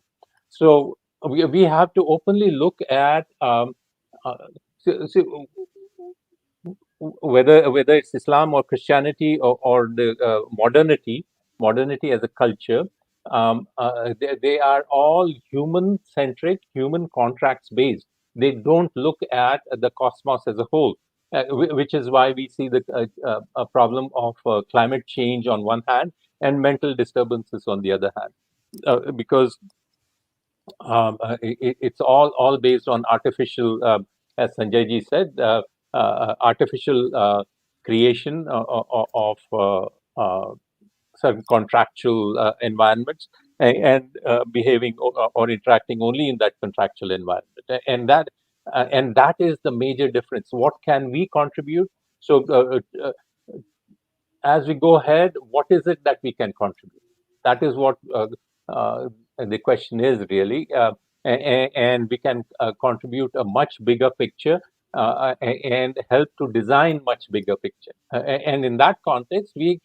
So we have to openly look at uh, so whether it's Islam or Christianity or the modernity as a culture. They are all human centric, human contracts based. They don't look at the cosmos as a whole, which is why we see the a problem of climate change on one hand and mental disturbances on the other hand, because it's all based on artificial, as Sanjay ji said, artificial creation of certain contractual environments and behaving or interacting only in that contractual environment, and that is the major difference. What can we contribute? So as we go ahead, what is it that we can contribute? That is what the question is really, and we can contribute a much bigger picture and help to design much bigger picture. And in that context, we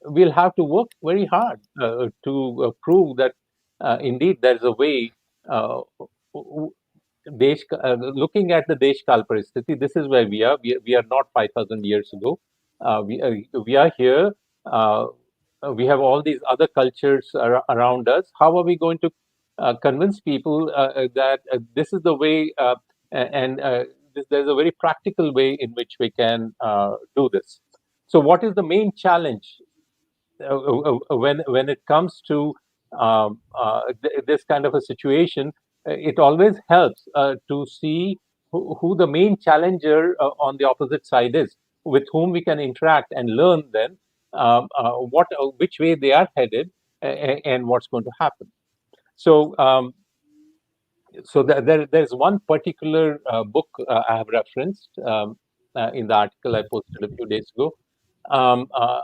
will have to work very hard to prove that indeed there's a way. Uh, Looking at the Deshkal Paristhiti, this is where we are. We are not 5,000 years ago. We are here. Uh, we have all these other cultures around us. How are we going to convince people that this is the way, and there's a very practical way in which we can do this? So, what is the main challenge when it comes to this kind of a situation? It always helps to see who the main challenger on the opposite side is, with whom we can interact and learn then which way they are headed and what's going to happen. So there's one particular book I have referenced in the article I posted a few days ago, um, uh,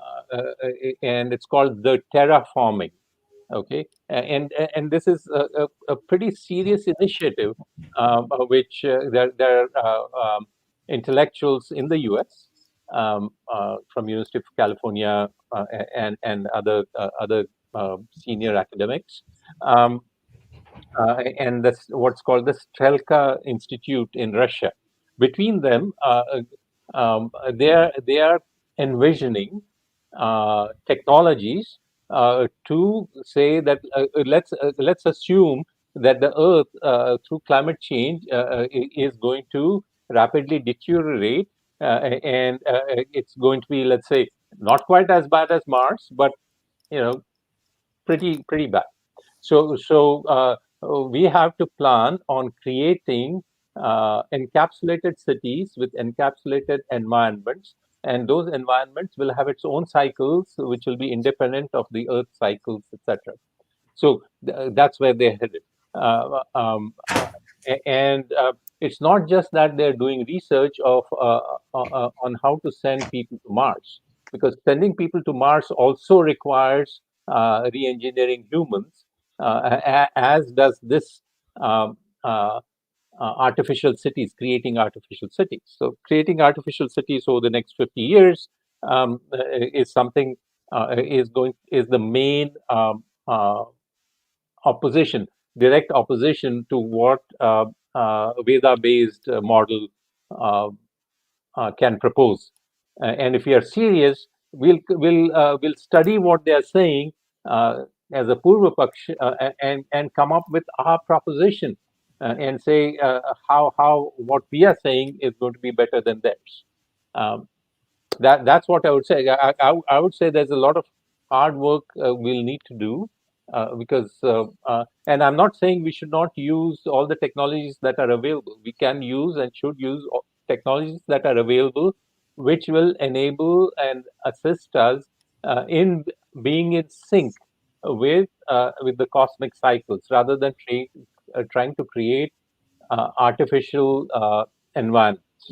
and it's called The Terraforming. Okay, and this is a pretty serious initiative, which there are intellectuals in the U.S. From University of California and other senior academics. Um, and that's what's called the Strelka Institute in Russia. Between them, they are envisioning technologies to say that let's assume that the Earth, through climate change, is going to rapidly deteriorate, and it's going to be, let's say, not quite as bad as Mars, but you know, pretty bad. So we have to plan on creating encapsulated cities with encapsulated environments, and those environments will have its own cycles, which will be independent of the Earth cycles, etc. So that's where they're headed. And it's not just that they're doing research on how to send people to Mars, because sending people to Mars also requires re-engineering humans, as does this um, uh, artificial cities, creating artificial cities. So creating artificial cities over the next 50 years is something is the main opposition, direct opposition to what Veda-based model uh, can propose. And if we are serious, we'll study what they are saying as a Purva Paksh, and come up with our proposition, and say how what we are saying is going to be better than theirs. Um, that's what I would say. I would say there's a lot of hard work we'll need to do, because and I'm not saying we should not use all the technologies that are available. We can use and should use technologies that are available, which will enable and assist us in being in sync with the cosmic cycles, rather than trying to create artificial environments.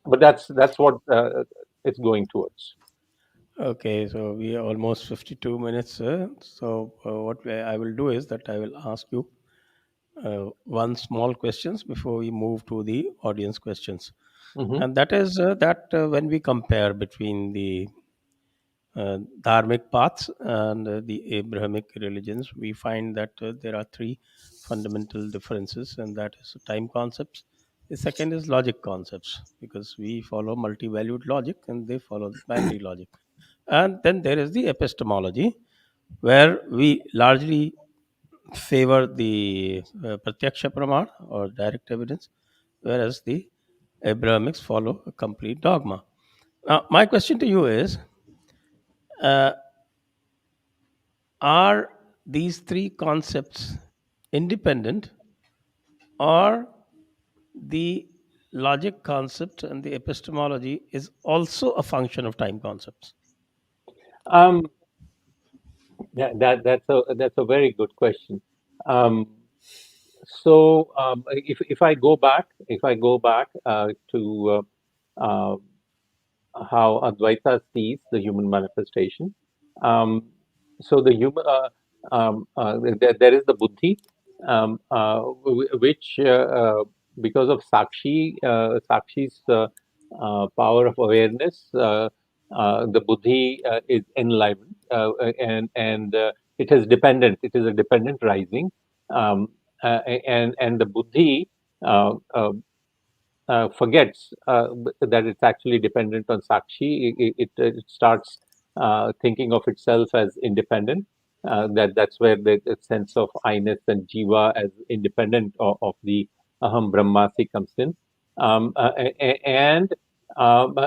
But that's what it's going towards. Okay, so we are almost 52 minutes. So, I will do is that I will ask you one small questions before we move to the audience questions. Hmm. And that is that when we compare between the dharmic paths and the Abrahamic religions, we find that there are three fundamental differences, and that is time concepts. The second is logic concepts, because we follow multi-valued logic and they follow binary logic. And then there is the epistemology, where we largely favor the pratyaksha praman or direct evidence, whereas the Abrahamics follow a complete dogma. Now, my question to you is, uh, are these three concepts independent, or the logic concept and the epistemology is also a function of time concepts? Um, that's a very good question. Um, if I go back to uh, how Advaita sees the human manifestation. Um, so the human, there is the buddhi, which because of Sakshi's power of awareness, the buddhi is enlivened, and it is dependent. It is a dependent rising, and the buddhi. Uh, uh, forgets that it's actually dependent on Sakshi. It starts thinking of itself as independent. That's where the sense of I-ness and Jiva as independent of the Aham Brahmasi comes in. And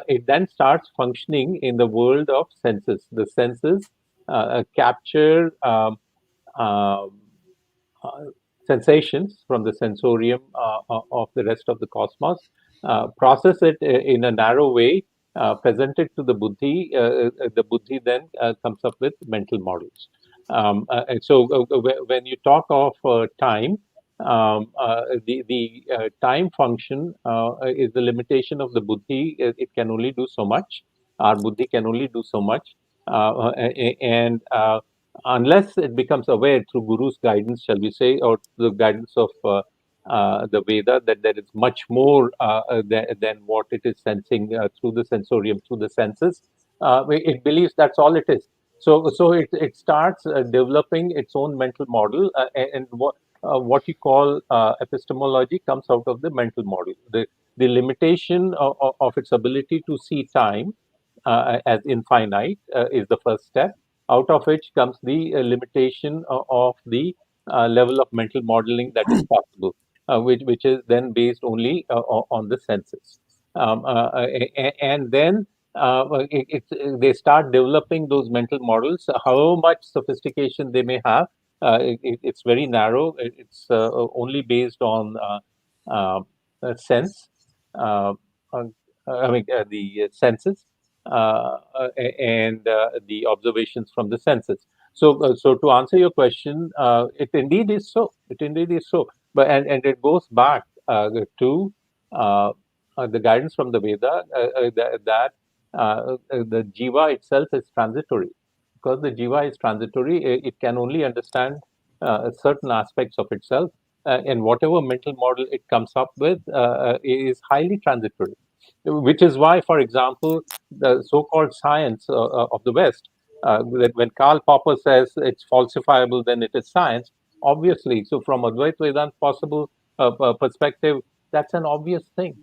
it then starts functioning in the world of senses. The senses capture um, uh, sensations from the sensorium of the rest of the cosmos, process it in a narrow way, present it to the buddhi. The buddhi then comes up with mental models. When you talk of time, the time function is the limitation of the buddhi. It can only do so much. Our buddhi can only do so much, and unless it becomes aware through Guru's guidance, shall we say, or the guidance of the Veda, that there is much more than what it is sensing through the sensorium, through the senses. It believes that's all it is. So it starts developing its own mental model, and what you call epistemology comes out of the mental model. The limitation of its ability to see time as infinite is the first step, out of which comes the limitation of the level of mental modeling that is possible, which is then based only on the senses. And then they start developing those mental models. How much sophistication they may have, it's very narrow. It's only based on sense. Uh, on- the senses and the observations from the senses. So to answer your question, it indeed is so. It indeed is so. And it goes back to uh, the guidance from the Veda that the jiva itself is transitory. Because the jiva is transitory, it can only understand certain aspects of itself, and whatever mental model it comes up with is highly transitory. Which is why, for example, the so-called science of the West, that when Karl Popper says it's falsifiable, then it is science. Obviously, so from Advaita Vedanta possible perspective, that's an obvious thing.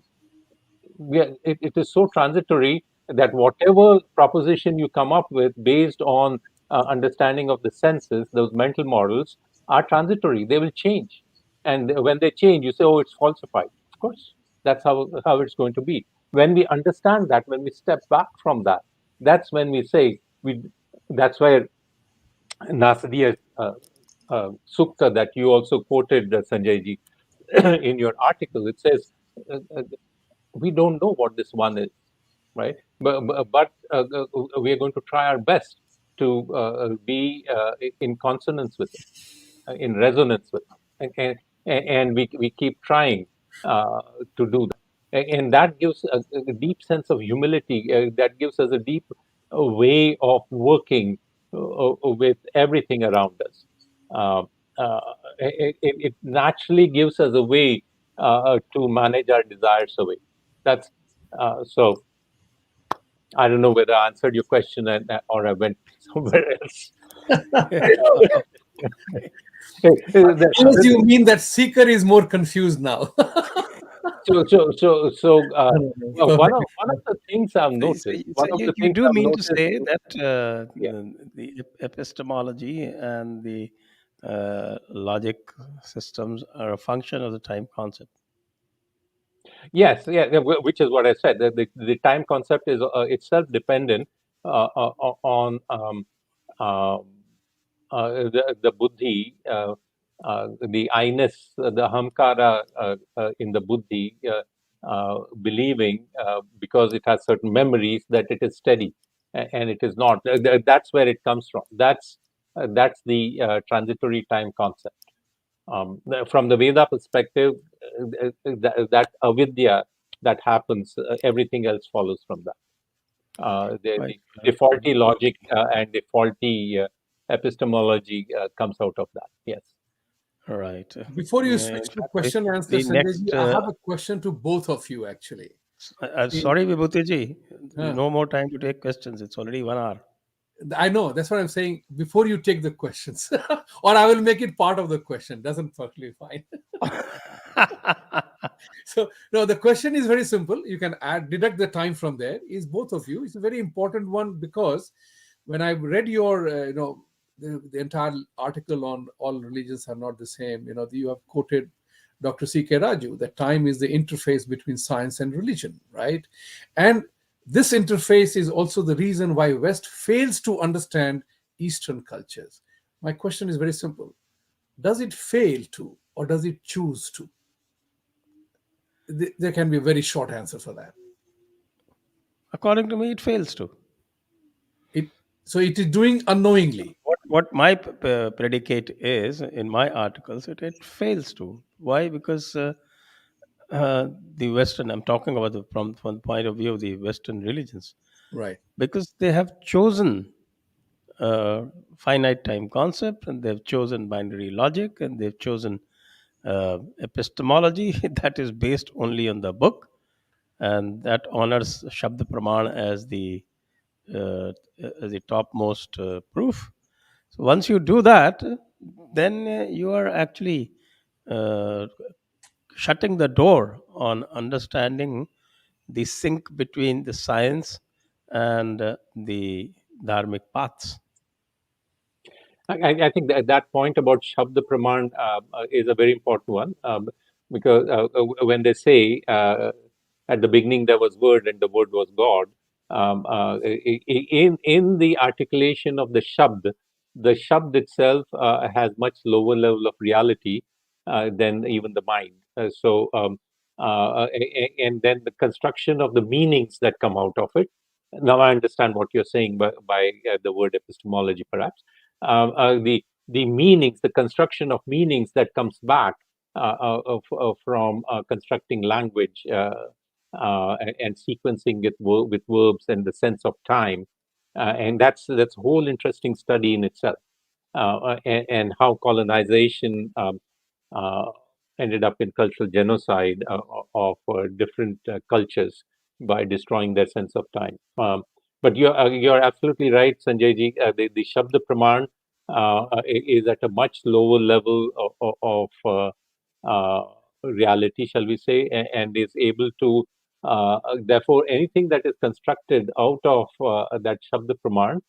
It is so transitory that whatever proposition you come up with based on understanding of the senses, those mental models are transitory. They will change, and when they change, you say, "Oh, it's falsified." Of course, that's how it's going to be. When we understand that, when we step back from that, that's when we say we. That's where Nasadiya Sukta that you also quoted, Sanjay ji, in your article, it says, we don't know what this one is, right? But we are going to try our best to be in consonance with it, in resonance with it, and we keep trying uh, to do that. And that gives a deep sense of humility. That gives us a deep way of working with everything around us. Uh, uh, it naturally gives us a way to manage our desires away. That's so. I don't know whether I answered your question or I went somewhere else. The- Unless the- you mean that seeker is more confused now. so, Perfectly one of fine. the things I've noticed, So you do mean to say that Yeah. the epistemology and the logic systems are a function of the time concept. Yes, yeah, which is what I said. The time concept is itself dependent on um, the buddhi, the I-ness, the hamkara in the buddhi, believing because it has certain memories that it is steady, and it is not. That's where it comes from. That's the transitory time concept. From the Veda perspective, that avidya that happens, everything else follows from that. Right. The faulty logic and the faulty epistemology comes out of that. Yes. Right. Before you In switch to fact, question and answer, the Sanjay next. ji, I have a question to both of you actually. See, Sorry, Vibhuti ji, uh, no more time to take questions. It's already 1 hour. I know that's what I'm saying. Before you take the questions, or I will make it part of the question. Doesn't perfectly fine. So no, the question is very simple. You can add deduct the time from there. Is both of you? It's a very important one because when I read your the entire article on all religions are not the same. You have quoted Dr. C.K. Raju that time is the interface between science and religion, right? And this interface is also the reason why West fails to understand Eastern cultures. My question is very simple. Does it fail to, or does it choose to? There can be a very short answer for that. According to me, it fails to. It so it is doing unknowingly. what my predicate is in my articles, it fails to. Why? Because the Western, I'm talking about from the point of view of the Western religions, Right. because they have chosen finite time concept, and they've chosen binary logic, and they've chosen epistemology that is based only on the book, and that honors Shabda Praman uh, as the topmost proof. So once you do that, then you are actually uh, shutting the door on understanding the sync between the science and the dharmic paths. I think that point about Shabda Praman is a very important one, because when they say at the beginning there was Word and the Word was God, in the articulation of the Shabd itself has much lower level of reality than even the mind. And then the construction of the meanings that come out of it. Now I understand what you're saying by the word epistemology, perhaps the meanings, the construction of meanings that comes back from constructing language and sequencing it with verbs and the sense of time, and that's a whole interesting study in itself, and how colonization uh, ended up in cultural genocide of different cultures by destroying their sense of time. But you're absolutely right, Sanjay ji. The Shabda Praman is at a much lower level of reality, shall we say, and is able to. Therefore, anything that is constructed out of that Shabda Praman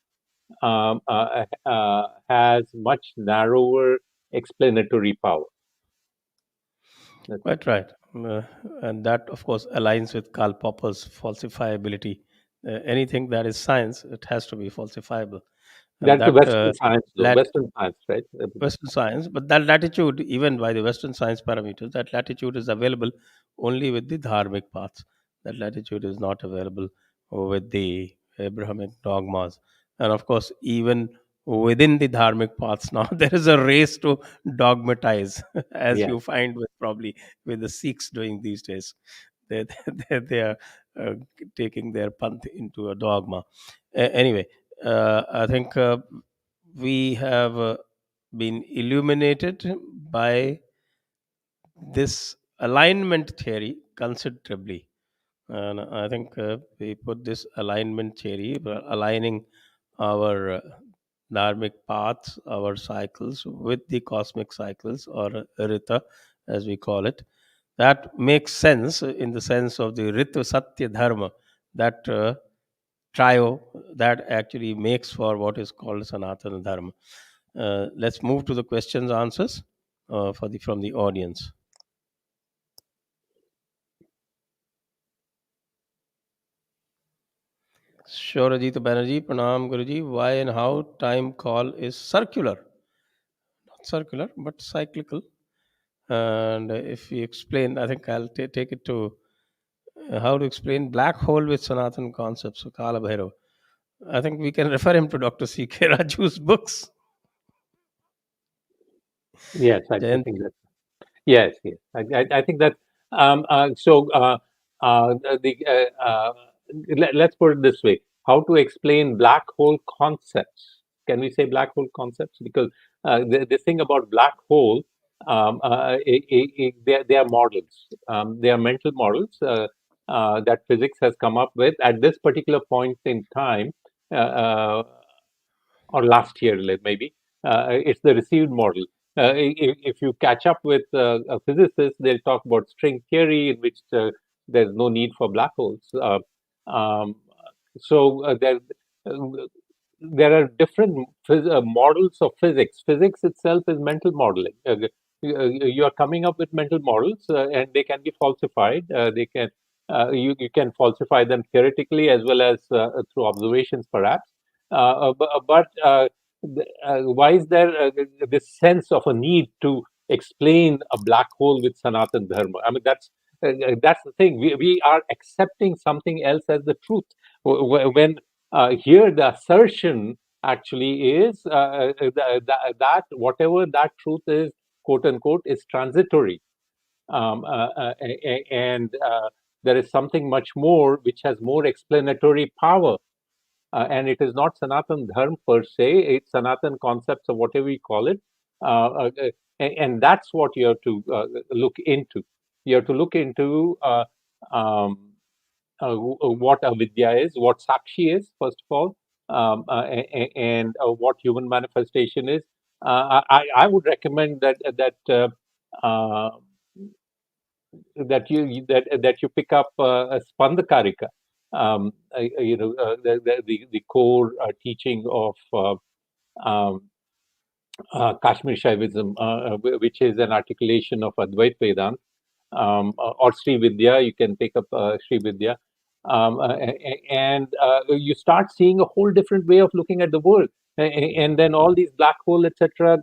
has much narrower explanatory power. That's it. Quite right. Uh, and that, of course, aligns with Karl Popper's falsifiability. Anything that is science, it has to be falsifiable. And That's the that Western science, though. lat- Western science, right? Western science, but that latitude, even by the Western science parameters, that latitude is available only with the dharmic paths. That latitude is not available with the Abrahamic dogmas. And of course, even within the dharmic paths now, there is a race to dogmatize, as Yeah. you find with probably with the Sikhs doing these days. They, they are uh, taking their panth into a dogma. Anyway, I think we have been illuminated by this alignment theory considerably. And I think we put this alignment theory, aligning our dharmic paths, our cycles with the cosmic cycles, or Rita, as we call it. That makes sense in the sense of the Ritu Satya Dharma, that trio that actually makes for what is called Sanatana Dharma. Let's move to the questions answers from the audience. Shorajit Banerjee, Pranam Guruji. Why and how time call is circular? Not circular, but cyclical. And if we explain, I think I'll take it to how to explain black hole with Sanatan concepts, so Kala Bhairav. I think we can refer him to Dr. C.K. Raju's books. Yes, I Jayant, think that. Yes, yes. I think that. So let's put it this way: how to explain black hole concepts? Can we say black hole concepts? Because the thing about black hole, they are models. They are mental models that physics has come up with at this particular point in time. Or last year, maybe. It's the received model. If you catch up with a physicist, they'll talk about string theory, in which there's no need for black holes. Um, uh, there are different models of physics. Physics itself is mental modeling. You are coming up with mental models, and they can be falsified. You can falsify them theoretically as well as through observations, perhaps. But why is there this sense of a need to explain a black hole with Sanatan Dharma? I mean, that's the thing. We are accepting something else as the truth. When here the assertion actually is that whatever that truth is, quote unquote, is transitory. And there is something much more which has more explanatory power. And it is not Sanatan Dharma per se, it's Sanatan concepts or whatever you call it. And that's what you have to look into. You have to look into um, what avidya is, what sakshi is, first of all, and what human manifestation is. I would recommend uh, that you pick up a Spandakarika, the core teaching of um, Kashmir Shaivism, which is an articulation of Advait Vedanta, or Sri Vidya. You can pick up Sri Vidya, and you start seeing a whole different way of looking at the world, and then all these black hole, etc.,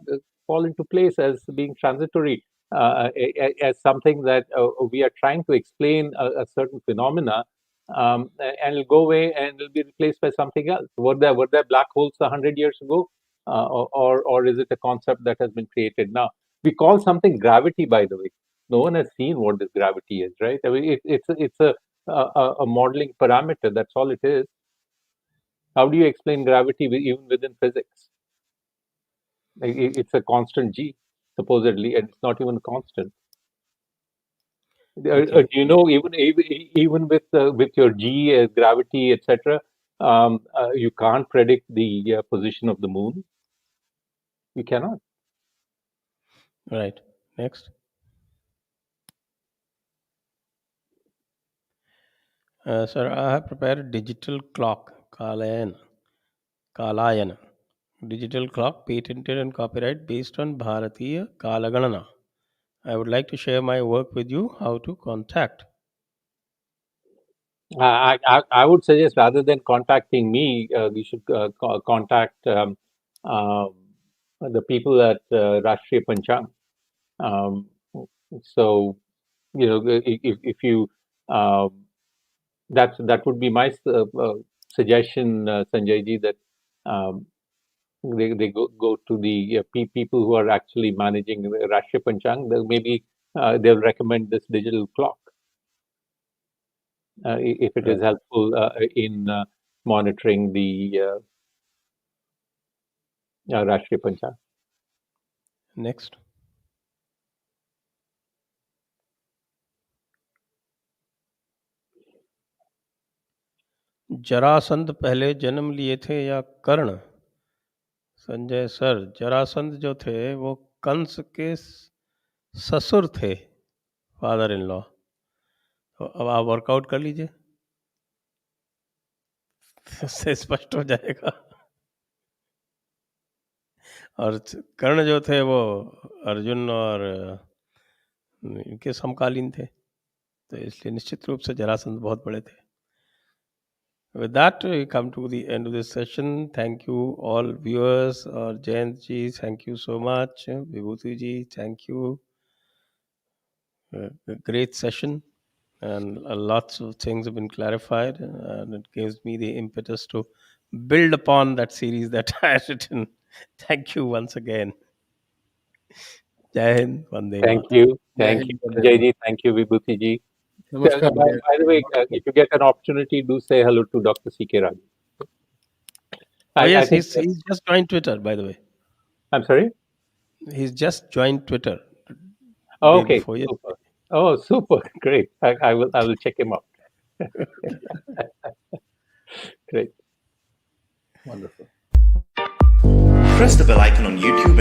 fall into place as being transitory, as something that we are trying to explain a certain phenomena. And it'll go away and it'll be replaced by something else. Were there black holes 100 years ago, or is it a concept that has been created now? We call something gravity, by the way. No one has seen what this gravity is, right? I mean, it's a modeling parameter. That's all it is. How do you explain gravity even within physics? It's a constant g, supposedly, and it's not even constant. Okay. Do you know, even with your g, gravity, etc., you can't predict the position of the moon. You cannot. Right. Next. Sir, I have prepared a digital clock, Kalayana. Digital clock, patented and copyright based on Bharatiya Kalaganana. I would like to share my work with you. How to contact? I would suggest, rather than contacting me, we should contact the people at Rashtriya Panchang. So, if you that would be my suggestion, Sanjay ji, that um, they go to the people who are actually managing Rashtriya Panchang. Maybe they'll recommend this digital clock, if it is Right. helpful in monitoring the Rashtriya Panchang. Next. Jarasandh पहले जन्म लिए थे या कर्ण? Sanjay sir, Jarasandh जो थे वो कंस के ससुर थे, फादर इन लॉ। तो अब आप वर्कआउट कर लीजिए, इससे स्पष्ट हो जाएगा। और कर्ण जो थे वो अर्जुन और इनके समकालीन थे, तो इसलिए निश्चित रूप से जरासंध बहुत बड़े थे। With that, we come to the end of this session. Thank you, all viewers. Jayant ji, thank you so much. Vibhuti ji, thank you. A great session, and lots of things have been clarified, and it gives me the impetus to build upon that series that I had written. Thank you once again. Jai Hind, Vande Thank Mataram. you. Jai Thank Hind, you, Vande Sanjay Mataram. ji. Thank you, Vibhuti ji. Namaskar, Jai By the way, if you get an opportunity, do say hello to Dr. C.K. Raju. Oh I yes, think, he's just joined Twitter, by the way. I'm sorry? He's just joined Twitter Oh, day okay, before super. yesterday. Oh, super. Great. I will check him out. Great. Wonderful. Press the bell icon on YouTube and